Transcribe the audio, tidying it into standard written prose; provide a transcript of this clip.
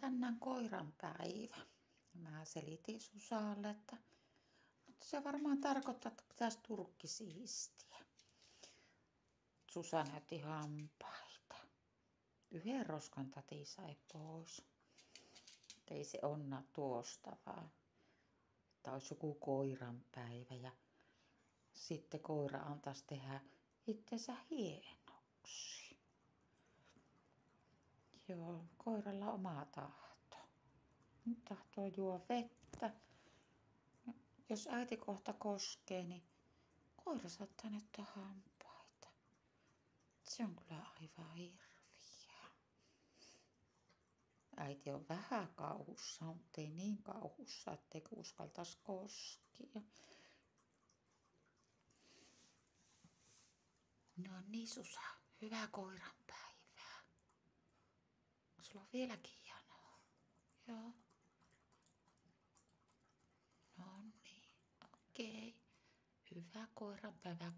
tänään koiran päivä. Mä selitin Susalle, että se varmaan tarkoittaa, että pitäisi turkki siistiä. Susa näytti hampaita. Yhden roskan tati sai pois. Ei se onna tuosta vaan. Että olisi joku koiran päivä ja sitten koira antaisi tehdä itsensä hienoksi. Joo, koiralla on oma tahto. Nyt tahtoo juo vettä. Jos äiti kohta koskee, niin koira saattaa näyttää hampaita. Se on kyllä aivan hirviä. Äiti on vähän kauhussa, mutta ei niin kauhussa, etteikö uskaltaisi koskea. No niin, Susa, hyvää koiran päivää. Sulla on vieläkin janoa. Joo. No niin, okei. Hyvää koiran päivää.